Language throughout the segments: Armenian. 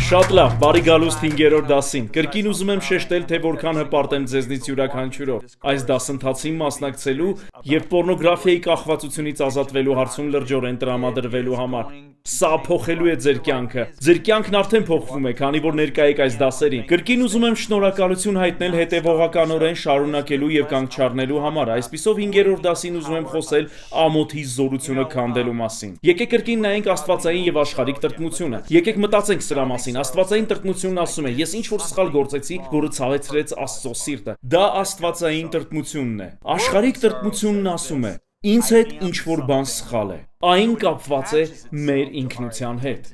Շատ լավ, բարի գալուստ 5-րդ դասին։ Կրկին ուզում եմ շեշտել, թե որքան հպարտ եմ ձեզնից յուրաքանչյուրով այս դասընթացին մասնակցելու եւ պոռնոգրաֆիայի կախվածությունից ազատվելու հարցում լրջորեն տրամադրվելու համար։ Սա փոխելու է ձեր կյանքը։ Ձեր կյանքն արդեն փոխվում է, քանի որ ներկա եք այս դասերին։ Կրկին ուզում եմ շնորհակալություն հայտնել հետևողականորեն շարունակելու եւ կանգ չառնելու համար։ Այսպիսով 5-րդ դասին ուզում եմ խոսել ամոթի զորությունը քանդելու մասին։ Եկեք կրկին նայենք աստվածային եւ աշխարհիկ տրտմությունը։ Եկեք մտածենք սրա մասին։ Աստվածային տրտմությունն ասում է. ես ինչ որ սխալ գործեցի, որը ցավեցրեց Աստծո սիրտը։ Դա աստվածային տրտմությունն է։ Աշխարհիկ տրտմությունն ասում է. ինձ հետ ինչ որ բան սխալ է։ Այն կապված է մեր ինքնության հետ։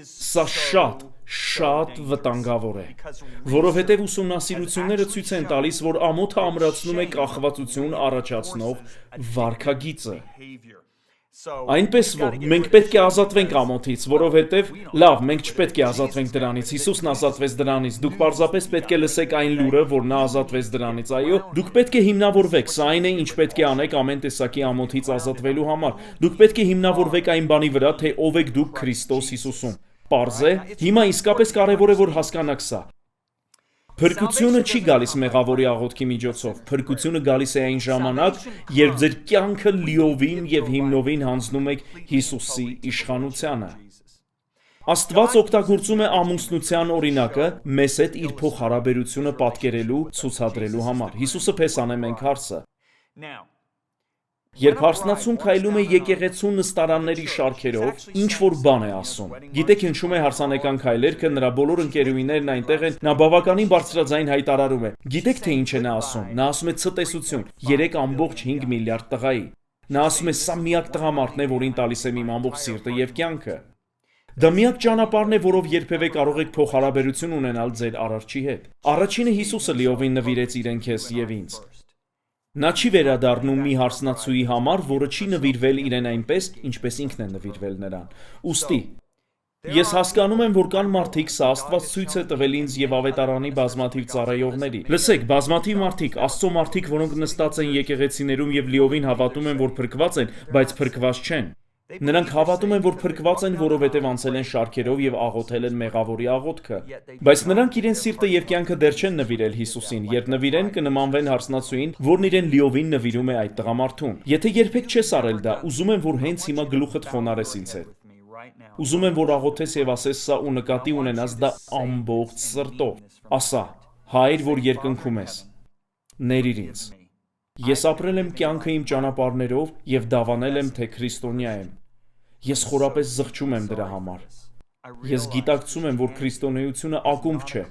Սա շատ վտանգավոր է, որովհետև ուսումնասիրությունները ցույց են տալիս, որ ամոթը ամրացնում է կախվածություն առաջացնող վարքագիծը։ Այնպես որ մենք պետք է ազատվենք ամոթից, որովհետև լավ, մենք չպետք է ազատվենք դրանից։ Հիսուսն ազատվեց դրանից։ Դուք պարզապես պետք է լսեք այն լուրը, որ նա ազատվեց դրանից։ Այո, դուք պետք է հիմնավորվեք։ Սա այն է, ինչ պետք է անեք ամեն տեսակի ամոթից ազատվելու համար։ Դուք պետք է հիմնավորվեք այն բանի վրա, թե ով եք դուք Քրիստոս Հիսուսում։ Պարզ է, հիմա իսկապես կարևոր է, որ հասկանաք սա։ Փրկությունը չի գալիս մեղավորի աղոթքի միջոցով։ Փրկությունը գալիս է այն ժամանակ, երբ ձեր կյանքը լիովին եւ հիմնովին հանձնում եք Հիսուսի իշխանությանը։ Աստված օգտագործում է ամուսնության օրինակը մեզ հետ իր փոխհարաբերությունը պատկերելու, ցուցադրելու համար։ Հիսուսը փեսան է մենք հարցը։ Երբ հարսնացուն քայլում է եկեղեցու նստարանների շարքերով, ինչ որ բան է ասում։ Գիտեք ինչու՞ է հարսանեկան քայլերքը, նրա բոլոր ընկերուհիներն այնտեղ են, նա բավականին բարձրաձայն հայտարարում է։ Գիտեք թե ինչ է նա ասում։ Նա ասում է ցտեսություն 3.5 միլիարդ տղայի։ Նա ասում է սա միակ տղամարդն է, որին տալիս եմ իմ ամբողջ սիրտը եւ կյանքը։ Դա միակ ճանապարհն է, որով երբևէ կարող եք փոխհարաբերություն ունենալ ձեր արարչի հետ։ Առաջինը Հիսուսը լիովին նվիրեց իրեն քեզ եւ ինձ։ Նա չի վերադառնում մի հարսնացուի համար, որը չի նվիրվել իրեն այնպես, ինչպես ինքն է նվիրվել նրան։ Ուստի ես հասկանում եմ, որ կան մարդիկ, սա Աստված ցույց է տվել ինձ եւ ավետարանի բազմաթիվ ծառայողների։ Լսեք, բազմաթիվ մարդիկ, Աստծո մարդիկ, որոնք նստած են եկեղեցիներում եւ լիովին հավատում են, որ փրկված են, բայց փրկված չեն։ Նրանք հավատում են, որ փրկված են, որովհետև անցել են շարքերով եւ աղոթել են մեղավորի աղոթքը։ Բայց նրանք իրենց սիրտը եւ կյանքը դեռ չեն նվիրել Հիսուսին, երբ նվիրեն կնմանվեն հարսնացուին, որն իրեն լիովին նվիրում է այդ տղամարդուն։ Եթե երբեք չես արել դա, ուզում եմ, որ հենց հիմա գլուխդ խոնարհես ինձ հետ։ Ուզում եմ, որ աղոթես եւ ասես սա ու նկատի ունենաս դա ամբողջ սրտով։ Ասա. Հայր, որ երկնքում ես, ներիր ինձ։ Ես ապրել եմ կյանքը իմ ճանապարհներով եւ դավանել եմ, թե քրիստոնյա եմ։ Ես խորապես զղջում եմ դրա համար։ Ես գիտակցում եմ, որ քրիստոնեությունը ակումբ չէ։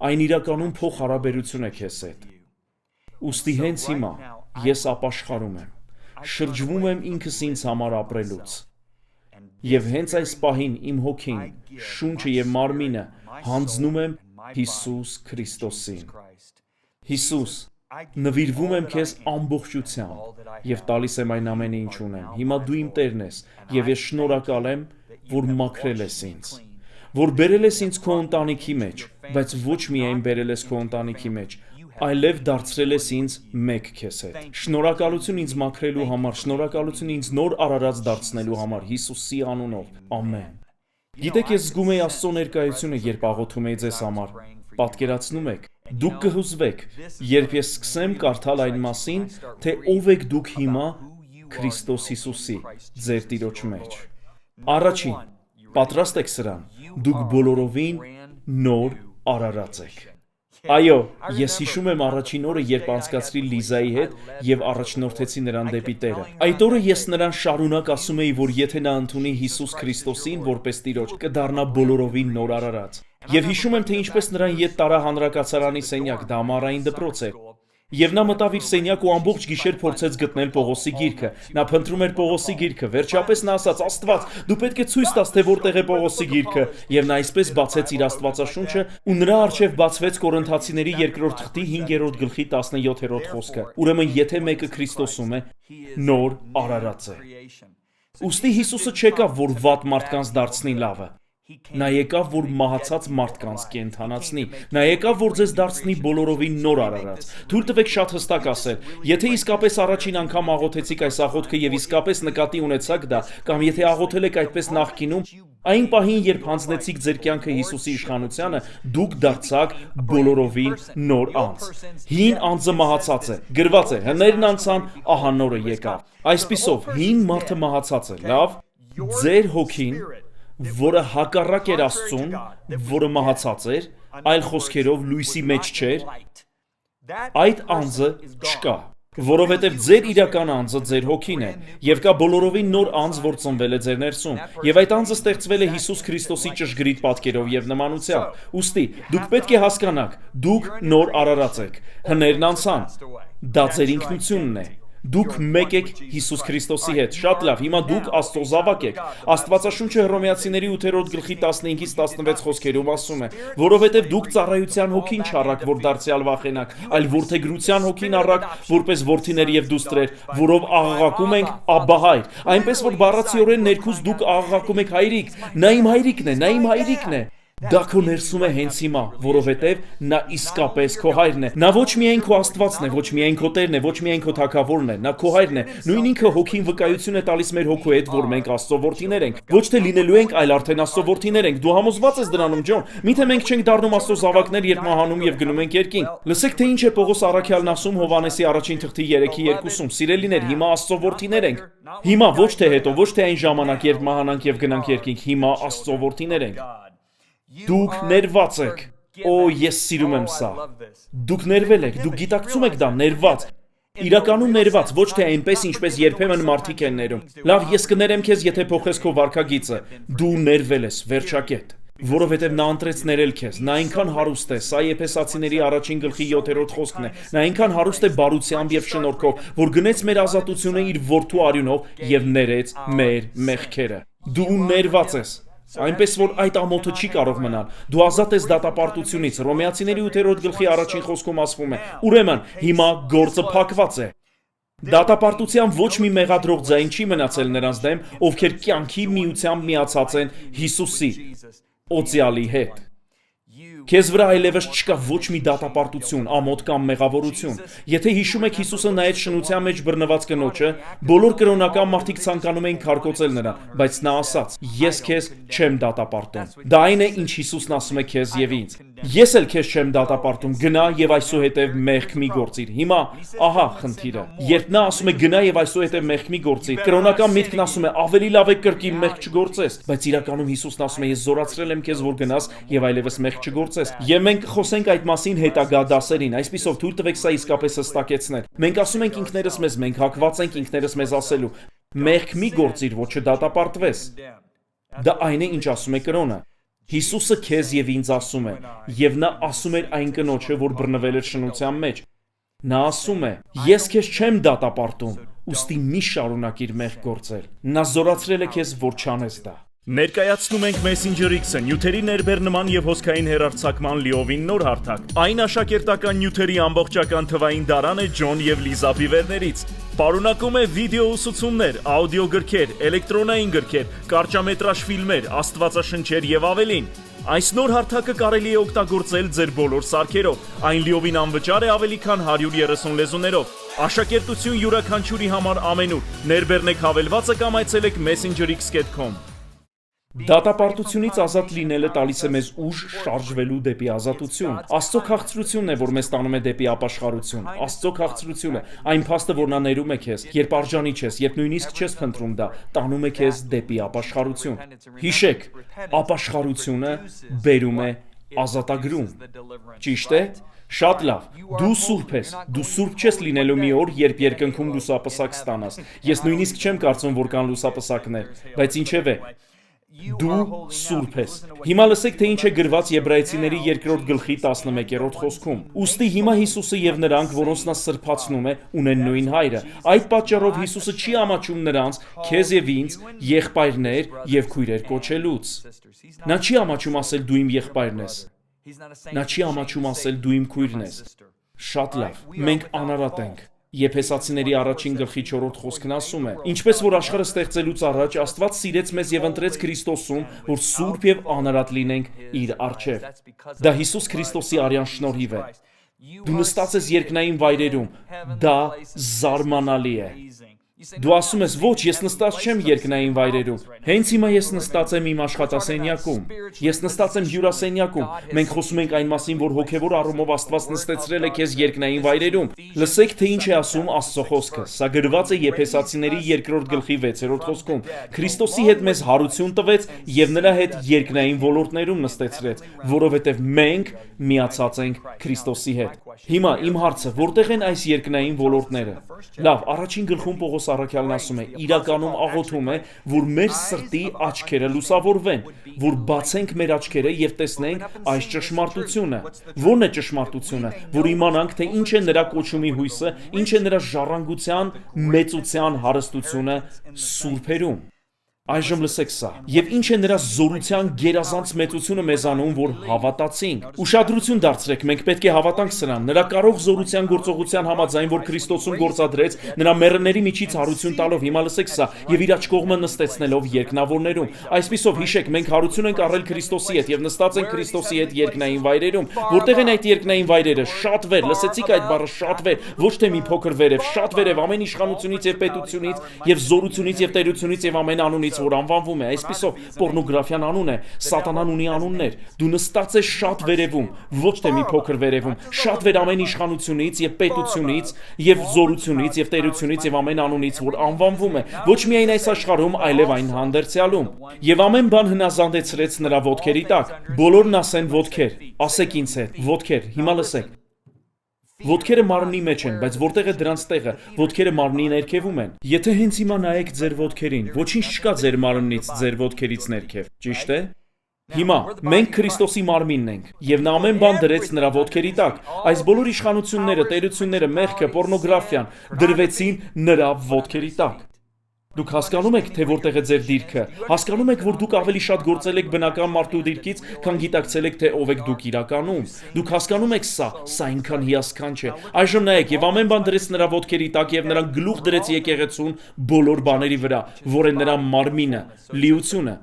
Այն իրականում փոխհարաբերություն է քեզ հետ։ Ուստի հենց հիմա ես ապաշխարում եմ, շրջվում եմ ինքս ինձ համար ապրելուց։ Եվ հենց այս պահին իմ հոգին, շունչը եւ մարմինը հանձնում եմ Հիսուս Քրիստոսին։ Հիսուս, նվիրվում եմ քեզ ամբողջությամբ եւ տալիս եմ այն ամենը, ինչ ունեմ։ Հիմա դու իմ Տերն ես եւ ես շնորհակալ եմ, որ մաքրել ես ինձ, որ բերել ես ինձ քո ընտանիքի մեջ, բայց ոչ միայն բերել ես քո ընտանիքի մեջ, այլև դարձրել ես ինձ մեկ քեզ հետ։ Շնորհակալություն ինձ մաքրելու համար, շնորհակալություն ինձ նոր արարած դարձնելու համար Հիսուսի անունով։ Ամեն։ Գիտեք, ես զգում եմ Աստծո ներկայությունը, երբ աղոթում եմ ձեզ համար։ Պատկերացնում եք, դուք կհուզվեք, երբ ես սկսեմ կարդալ այն մասին, թե ով եք դուք հիմա Քրիստոս Հիսուսի, ձեր Տիրոջ մեջ։ Առաջին, պատրաստ եք սրան, դուք բոլորովին նոր արարած եք։ Այո, ես հիշում եմ առաջին օրը, երբ անցկացրի Լիզայի հետ եւ առաջնորդեցի նրան դեպի Տերը։ Այդ օրը ես նրան շարունակ ասում էի, որ եթե նա ընդունի Հիսուս Քրիստոսին որպես Տիրոջ, կդառնա բոլորովին նոր արարած։ Եվ հիշում եմ, թե ինչպես նրան ետ տարա հանրակացարանի սենյակ, դա ամառային դպրոց էր։ Եվ նա մտավ իր սենյակ ու ամբողջ գիշեր փորձեց գտնել Պողոսի գիրքը։ Նա փնտրում էր Պողոսի գիրքը։ Վերջապես նա ասաց. Աստված, դու պետք է ցույց տաս, թե որտեղ է Պողոսի գիրքը։ Եվ նա այսպես բացեց իր Աստվածաշունչը, ու նրա առջև բացվեց Կորինթացիների 2-րդ խտի 5-րդ գլխի 17-րդ խոսքը։ Ուրեմն, եթե մեկը Քրիստոսում է, նոր արարած է։ Ուստի Հիսուսը չեկավ, որ վատ մարդկանց դարձնի լավը։ Նա եկավ, որ մահացած մարդկանց կենդանացնի։ Նա եկավ, որ ձեզ դարձնի բոլորովին նոր արարած։ Թույլ տվեք շատ հստակ ասել, եթե իսկապես առաջին անգամ աղոթեցիք այս աղոթքը եւ իսկապես նկատի ունեցաք դա, կամ եթե աղոթել եք այդպես նախկինում, այն պահին, երբ հանձնեցիք ձեր կյանքը Հիսուսի իշխանությանը, դուք դարձաք բոլորովին նոր անձ։ Հին անձը մահացած է, գրված է, հներն անցան, ահա նորը եկավ։ Այսպիսով, հին մարդը մահացած է, լավ, ձեր հոգին, որը հակառակ էր Աստծուն, որը մահացած էր, այլ խոսքերով լույսի մեջ չէր, այդ անձը չկա, որովհետև ձեր իրական անձը ձեր հոգին է, եւ կա բոլորովին նոր անձ, որ ծնվել է ձեր ներսում, եւ այդ անձը ստեղծվել է Հիսուս Քրիստոսի ճշգրիտ պատկերով եւ նմանությամբ։ Ուստի, դուք պետք է հասկանաք, դուք նոր արարած եք, հներն անցան, դա ձեր ինքնությունն է։ Դուք մեկ եք Հիսուս Քրիստոսի հետ, շատ լավ, հիմա դուք Աստծո զավակ եք։ Աստվածաշունչը Հռոմեացիների 8-րդ գլխի 15-ից 16 խոսքերում ասում է, որովհետև դուք ծառայության հոգին չառաք, որ դարձյալ վախենաք, այլ որդեգրության հոգին առաք, որպես որդիներ եւ դուստրեր, որով աղաղակում ենք Աբբա հայր, այնպես որ բառացիորեն ներքուս դուք աղաղակում եք հայրիկ, նա իմ հայրիկն է, նա իմ հայրիկն է։ Դա քո ներսում է հենց հիմա, որովհետև նա իսկապես քո հայրն է։ Նա ոչ միայն քո Աստվածն է, ոչ միայն քո Տերն է, ոչ միայն քո Թագավորն է, նա քո հայրն է։ Նույն ինքը հոգին վկայություն է տալիս մեր հոգու հետ, որ մենք Աստծո որդիներ ենք։ Ոչ թե լինելու ենք, այլ արդեն Աստծո որդիներ ենք։ Դու համոզված ես դրանում, Ջոն։ Միթե մենք չենք դառնում Աստծո զավակներ, երբ մահանում եւ գնում ենք երկինք։ Լսեք, թե ինչ է Պողոս առաքյալն ասում Հովհաննեսի 1:3-2-ում. Սիրելիներ, հիմա Աստծո որդիներ ենք։ Հիմա ոչ թե հետո, ոչ թե այն ժամանակ, երբ մահանանք եւ գնանք երկինք, հիմա Աստծո որդիներ ենք։ Դուք ներված եք։ Օ, ես սիրում եմ սա։ Դուք ներվել եք, դուք գիտակցում եք դա, ներված։ Իրականում ներված, ոչ թե այնպես, ինչպես երբեմն մարդիկ են ներում։ Լավ, ես կներեմ քեզ, եթե փոխես քո վարքագիծը։ Դու ներվել ես, վերջակետ։ Որովհետև նա ընտրեց ներել քեզ, նա այնքան հարուստ է, սա Եփեսացիների 1:7 խոսքն է, նա այնքան հարուստ է բարությամբ եւ շնորհքով, որ գնեց մեր ազատությունը իր որդու արյունով եւ ներեց մեր մեղքերը։ Դու ներված ես։ Այնպես որ այդ ամոթը չի կարող մնալ։ Դու ազատ ես դատապարտությունից։ Հռոմեացիների 8-րդ գլխի 1 խոսքում ասվում է. Ուրեմն, հիմա գործը փակված է։ Դատապարտության ոչ մի մեղադրող ձայն չի մնացել նրանց դեմ, ովքեր կյանքի միությամբ միացած են Հիսուսի օծյալի հետ։ Քեզ վրա այլևս չկա ոչ մի դատապարտություն, ամոթ կամ մեղավորություն։ Եթե հիշում եք Հիսուսը նայեց շնության մեջ բռնված կնոջը, բոլոր կրոնական մարդիկ ցանկանում էին քարկոծել նրան, բայց նա ասաց. Ես քեզ չեմ դատապարտում։ Դա այն է, ինչ Հիսուսն ասում է քեզ եւ ինձ։ Ես էլ քեզ չեմ դատապարտում, գնա եւ այսուհետեւ մեղք մի գործիր։ Հիմա, ահա խնդիրը։ Երբ նա ասում է գնա եւ այսուհետեւ մեղք մի գործիր, կրոնական միտքն ասում է ավելի լավ է կրկին մեղք չգործես, բայց իրականում Հիսուսն ասում է ես զորացրել եմ քեզ, որ գնաս եւ այլևս մեղք չգործես։ Եվ մենք խոսենք այդ մասին հետագա դասերին, այսպիսով թույլ տվեք սա իսկապես հստակեցնել։ Մենք ասում ենք ինքներս մեզ, մենք հակված ենք ինքներս մեզ ասելու. մեղք մի գործիր, որ չդատապարտվես։ Դա այն է, ինչ ասում է կրոնը։ Հիսուսը քեզ եւ ինձ ասում է, եւ նա ասում էր այն կնոջը, որ բռնվել էր շնության մեջ։ Նա ասում է. ես քեզ չեմ դատապարտում, ուստի մի շարունակիր մեղք գործել։ Նա զորացրել է քեզ, որ չանես դա։ Ներկայացնում ենք Messenger X-ը, նյութերի ներբեռնման եւ հոսքային հեռարձակման լիովին նոր հարթակ։ Այն աշակերտական նյութերի ամբողջական թվային դարան է Ջոն եւ Լիզա Բիվերներից։ Պարունակում է վիդեո ուսուցումներ, աուդիո գրքեր, էլեկտրոնային գրքեր, կարճամետրաժ ֆիլմեր, աստվածաշնչեր եւ ավելին։ Այս նոր հարթակը կարելի է օգտագործել ձեր բոլոր սարքերով։ Այն լիովին անվճար է ավելի քան 130 լեզուներով։ Աշակերտություն յուրաքանչյուրի համար ամենուր։ Ներբեռնեք հավելվածը կամ այցելեք messengerx.com։ Դատապարտությունից ազատ լինելը տալիս է մեզ ուժ շարժվելու դեպի ազատություն։ Աստծո քաղցրությունն է, որ մեզ տանում է դեպի ապաշխարություն։ Աստծո քաղցրությունը, այն փաստը, որ նա ներում է քեզ, երբ արժանի չես, երբ նույնիսկ չես փնտրում դա, տանում է քեզ դեպի ապաշխարություն։ Հիշեք, ապաշխարությունը բերում է ազատագրում։ Ճիշտ է։ Շատ լավ, դու սուրբ ես, դու սուրբ չես լինելու մի օր, երբ երկնքում լուսապսակ ստանաս։ Ես նույնիսկ չեմ կարծում, որ կան լուսապսակներ, բայց ինչևէ, դու սուրբ ես։ Հիմա լսեք, թե ինչ է գրված Եբրայեցիների 2-րդ գլխի 11-րդ խոսքում։ Ուստի հիմա Հիսուսը եւ նրանք, որոնց նա սրբացնում է, ունեն նույն հայրը։ Այդ պատճառով Հիսուսը չի ամաչում նրանց, քեզ եւ ինձ, եղբայրներ եւ քույրեր կոչելուց։ Նա չի ամաչում ասել դու իմ եղբայրն ես։ Նա չի ամաչում ասել դու իմ քույրն ես։ Շատ լավ, մենք անարատ ենք։ Եփեսացիների առաջին գլխի 4-րդ խոսքն ասում է. Ինչպես որ աշխարհը ստեղծելուց առաջ Աստված սիրեց մեզ եւ ընտրեց Քրիստոսում, որ սուրբ եւ անարատ լինենք իր առջև։ Դա Հիսուս Քրիստոսի արյան շնորհիվ է։ Դու նստած ես երկնային վայրերում, դա զարմանալի է։ Դու ասում ես, ոչ, ես նստած չեմ երկնային վայրերում։ Հենց հիմա ես նստած եմ իմ աշխատասենյակում։ Ես նստած եմ հյուրասենյակում։ Մենք խոսում ենք այն մասին, որ հոգևոր առումով Աստված նստեցրել է քեզ երկնային վայրերում։ Լսեք, թե ինչ է ասում Աստծո խոսքը։ Սա գրված է Եփեսացիների 2-րդ գլխի 6-րդ խոսքում։ Քրիստոսի հետ մեզ հարություն տվեց եւ նրա հետ երկնային ոլորտներում նստեցրեց, որովհետեւ մենք միացած ենք Քրիստոսի հետ։ Հիմա իմ հարցը, որտեղ են այս երկնային ոլորտները։ Լավ, առաջին գլխում Պողոս առաքյալն ասում է, իրականում աղոթում է, որ մեր սրտի աչքերը լուսավորվեն, որ բացենք մեր աչքերը եւ տեսնենք այս ճշմարտությունը։ Ո՞րն է ճշմարտությունը, որ իմանանք, թե ինչ է նրա կոչումի հույսը, ինչ է նրա ժառանգության մեծության հարստությունը սուրբերում։ Այժմ լսեք սա։ Եվ ինչ է նրա զորության գերազանց մեծությունը մեզանում, որ հավատացինք։ Ուշադրություն դարձրեք, մենք պետք է հավատանք սրան։ Նրա կարող զորության գործողության համաձայն, որ Քրիստոսում գործադրեց, նրա մեռների միջից հարություն տալով, հիմա լսեք սա, եւ իր աջ կողմը նստեցնելով երկնավորներում։ Այսպիսով հիշեք, մենք հարություն ենք առել Քրիստոսի հետ եւ նստած ենք Քրիստոսի հետ երկնային վայրերում։ Որտեղ են այդ երկնային վայրերը։ Շատ վեր, լսեցիք այդ բառը, շատ վեր, ոչ թե մի փոքր վերև, շատ վերև ամեն իշխանությունից եւ պետությունից եւ զորությունից եւ տերությունից եւ ամեն անունից, որ անվանվում է, այսպիսով պորնոգրաֆիան անուն է, սատանան ունի անուններ, դու նստած ես շատ վերևում, ոչ թե մի փոքր վերևում, շատ վեր ամեն իշխանությունից եւ պետությունից եւ զորությունից եւ տերությունից եւ ամեն անունից, որ անվանվում է, ոչ միայն այս աշխարհում, այլև այն հանդերձյալում։ Եվ ամեն բան հնազանդեցրեց նրա ոտքերի տակ։ Բոլորն ասեն ոտքեր, ասեք ինձ հետ, ոտքեր, հիմա լսեք։ Ոտքերը մարմնի մեջ են, բայց որտեղ է դրանց տեղը, ոտքերը մարմնի ներքևում են։ Եթե հենց հիմա նայեք ձեր ոտքերին, ոչինչ չկա ձեր մարմնից, ձեր ոտքերից ներքև, ճիշտ է։ Հիմա մենք Քրիստոսի մարմինն ենք, եւ նա ամեն բան դրեց նրա ոտքերի տակ։ Այս բոլոր իշխանությունները, տերությունները, մեղքը, պորնոգրաֆիան դրվեցին նրա ոտքերի տակ։ Դուք հասկանում եք, թե որտեղ է ձեր դիրքը։ Հասկանում եք, որ դուք ավելի շատ գործել եք բնական մարդու դիրքից, քան գիտակցել եք, թե ով եք դուք իրականում։ Դուք հասկանում եք սա այնքան հիասքանչ է։ Այժմ նայեք, եւ ամեն բան դրեց նրա ոտքերի տակ եւ նրան գլուխ դրեց եկեղեցուն բոլոր բաների վրա, որ է նրա մարմինը, լիությունը։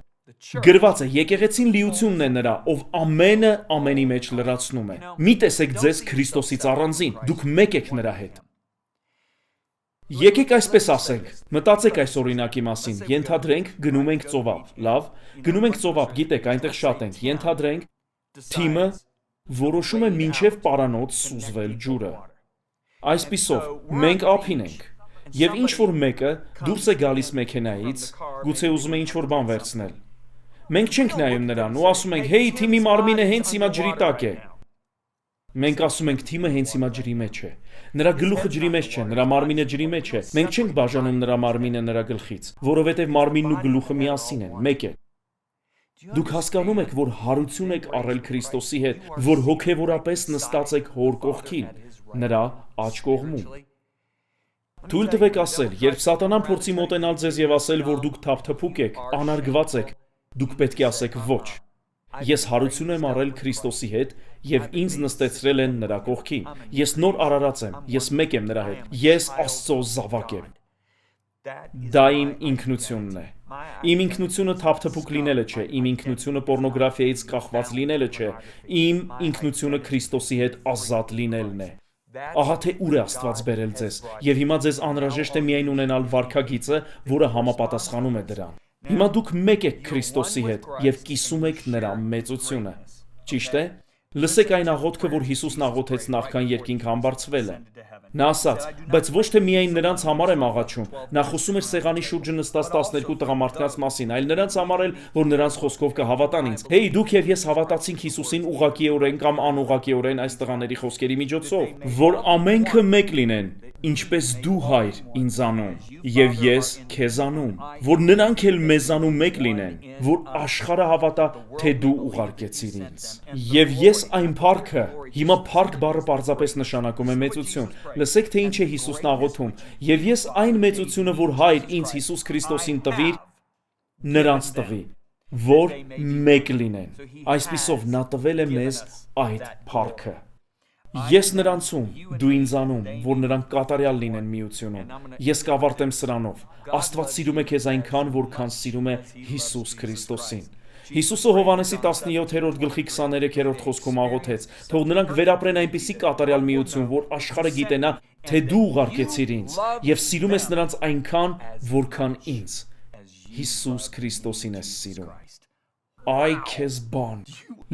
Գրված է, եկեղեցին լիությունն է նրա, ով ամենը ամենի մեջ լրացնում է։ Մի տեսեք ձեզ Քրիստոսից առանձին, դուք մեկ եք նրա հետ։ Եկեք այսպես ասենք, մտածեք այս օրինակի մասին, ենթադրենք գնում ենք ծովափ, լավ, գնում ենք ծովափ, գիտեք, այնտեղ շատ ենք, ենթադրենք, թիմը որոշում է մինչև պարանոց սուզվել ջուրը։ Այսպիսով, մենք ափին ենք, եւ ինչ որ մեկը դուրս է գալիս մեքենայից, գուցե ուզում է ինչ որ բան վերցնել։ Մենք չենք նայում նրան ու ասում ենք, հեյ, թիմի մարմինը հենց հիմա ջրի տակ է։ Մենք ասում ենք, թիմը հենց հիմա ջրի մեջ է։ Նրա գլուխը ջրի մեջ չէ, նրա մարմինը ջրի մեջ է։ Մենք չենք բաժանում նրա մարմինը նրա գլխից, որովհետև մարմինն ու գլուխը միասին են, մեկ է։ Դուք հասկանում եք, որ հարություն եք առել Քրիստոսի հետ, որ հոգևորապես նստած եք Հոր կողքին, նրա աջ կողմում։ Թույլ տվեք ասել, երբ սատանան փորձի մոտենալ ձեզ եւ ասել, որ դուք թափթփուկ եք, անարգված եք, դուք պետք է ասեք ոչ։ Ես հարություն եմ առել Քրիստոսի հետ եւ ինձ նստեցրել են նրա կողքին։ Ես նոր արարած եմ, ես մեկ եմ նրա հետ։ Ես Աստծո զավակ եմ։ Դա իմ ինքնությունն է։ Իմ ինքնությունը թափթփուկ լինելը չէ, իմ ինքնությունը պորնոգրաֆիայից կախված լինելը չէ, իմ ինքնությունը Քրիստոսի հետ ազատ լինելն է։ Ահա թե ուր է Աստված բերել ձեզ, եւ հիմա ձեզ անհրաժեշտ է միայն ունենալ վարքագիծը, որը համապատասխանում է դրան։ Հիմա դուք մեկ եք Քրիստոսի հետ եւ կիսում եք նրա մեծությունը։ Ճիշտ է։ Լսեք այն աղոթքը, որ Հիսուսն աղոթեց նախքան երկինք համբարձվելը։ Նա ասաց, բայց ոչ թե միայն նրանց համար եմ աղաչում։ Նա խոսում էր սեղանի շուրջը նստած 12 տղամարդկանց մասին, այլ նրանց համար էլ, որ նրանց խոսքով կհավատան ինձ։ Հեյ, դուք եւ ես հավատացինք Հիսուսին ուղղակիորեն կամ անուղղակիորեն այս տղաների խոսքերի միջոցով, որ ամենքը մեկ լինեն, ինչպես դու հայր ինձանում եւ ես քեզանում, որ նրանք էլ մեզանում մեկ լինեն, որ աշխարհը հավատա, թե դու ուղարկեցիր ինձ։ Եվ ես այն փառքը, հիմա փառք բառը պարզապես նշանակում է մեծություն։ Լսեք, թե ինչ է Հիսուսն աղոթում։ Եվ ես այն մեծությունը, որ հայր ինձ Հիսուս Քրիստոսին տվի, նրանց տվի, որ մեկ լինեն։ Այսպիսով նա տվել է մեզ այդ փառքը։ Ես նրանցում, դու ինձանում, որ նրանք կատարյալ լինեն միությունում։ Ես կավարտեմ սրանով. Աստված սիրում է քեզ այնքան, որքան սիրում է Հիսուս Քրիստոսին։ Հիսուսը Հովհաննեսի 17-րդ գլխի 23-րդ խոսքում աղոթեց. թող նրանք վերապրեն այնպիսի կատարյալ միություն, որ աշխարհը գիտենա, թե դու ուղարկեցիր ինձ, եւ սիրում ես նրանց այնքան, որքան ինձ։ Հիսուս Քրիստոսին ես սիրում։ Այ քեզ բան։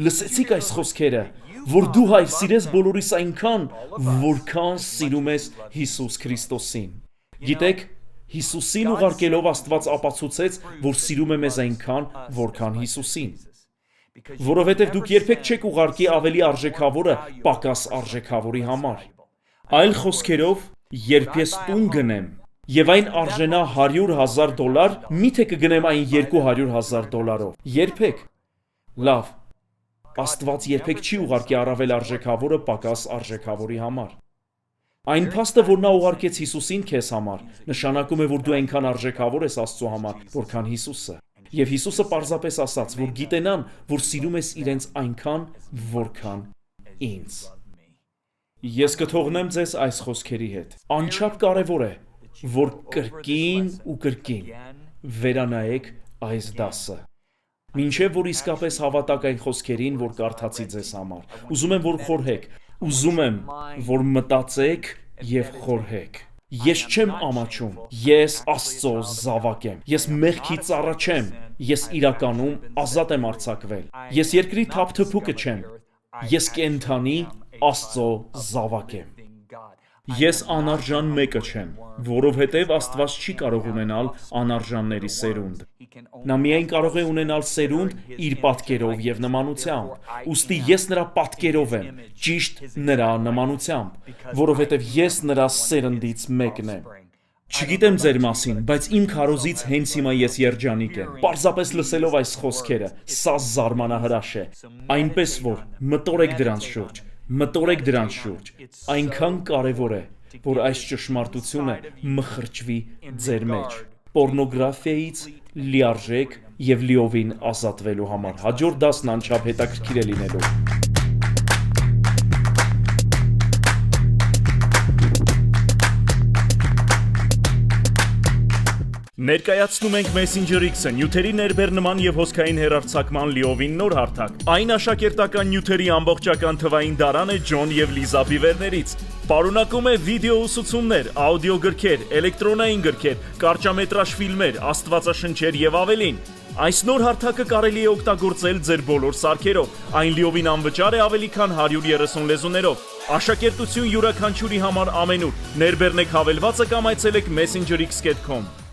Լսեցիք այս խոսքերը, որ դու հայր սիրես բոլորիս այնքան, որքան սիրում ես Հիսուս Քրիստոսին։ Գիտեք, Հիսուսին ուղարկելով Աստված ապացուցեց, որ սիրում է մեզ այնքան, որքան Հիսուսին։ Որովհետև դուք երբեք չեք ուղարկի ավելի արժեքավորը պակաս արժեքավորի համար։ Այլ խոսքերով, երբ ես տուն գնեմ, եւ այն արժենա $100,000, միթե կգնեմ այն $200,000-ով։ Երբեք։ Լավ։ Աստված երբեք չի ուղարկի առավել արժեքավորը պակաս արժեքավորի համար։ Այն փաստը, որ նա ուղարկեց Հիսուսին քեզ համար, նշանակում է, որ դու այնքան արժեքավոր ես Աստծո համար, որքան Հիսուսը։ Եվ Հիսուսը պարզապես ասաց, որ գիտենան, որ սիրում ես իրենց այնքան, որքան ինձ։ Ես կթողնեմ ձեզ այս խոսքերի հետ։ Անչափ կարևոր է, որ կրկին ու կրկին վերանայեք այս դասը։ Մինչև որ իսկապես հավատաք այն խոսքերին, որ կարդացի ձեզ համար։ Ուզում եմ, որ խորհեք, ուզում եմ, որ մտածեք եւ խորհեք։ Ես չեմ ամաչում, ես Աստծո զավակ եմ։ Ես մեղքի ծառա չեմ, ես իրականում ազատ եմ արձակվել։ Ես երկրի թափթփուկը չեմ, ես կենդանի Աստծո զավակ եմ։ Ես անարժան մեկը չեմ, որովհետև Աստված չի կարող ունենալ անարժանների սերունդ։ Նա միայն կարող է ունենալ սերունդ իր պատկերով եւ նմանությամբ։ Ուստի ես նրա պատկերով եմ, ճիշտ նրա նմանությամբ, որովհետև ես նրա սերնդից մեկն եմ։ Չգիտեմ ձեր մասին, բայց իմ քարոզից հենց հիմա ես երջանիկ եմ։ Պարզապես լսելով այս խոսքերը, սա զարմանահրաշ է։ Այնպես որ մտորեք դրանց շուրջ։ Մտորեք դրանց շուրջ, այնքան կարևոր է, որ այս ճշմարտությունը մխրճվի ձեր մեջ, պորնոգրաֆիայից լիարժեք և լիովին ազատվելու համար, հաջորդ դասն անչափ հետաքրքիր է լինելու։ Ներկայացնում ենք Messenger X-ը, նյութերի ներբեռնման եւ հոսքային հեռարձակման լիովին նոր հարթակ։ Այն աշակերտական նյութերի ամբողջական թվային դարան է Ջոն եւ Լիզա Բիվերներից։ Պարունակում է վիդեո ուսուցումներ, աուդիո գրքեր, էլեկտրոնային գրքեր, կարճամետրաժ ֆիլմեր, աստվածաշնչեր եւ ավելին։ Այս նոր հարթակը կարելի է օգտագործել ձեր բոլոր սարքերով։ Այն լիովին անվճար է ավելի քան 130 լեզուներով։ Աշակերտություն յուրաքանչյուրի համար ամենուր։ Ներբեռնեք հավելվածը կամ այցելեք messengerx.com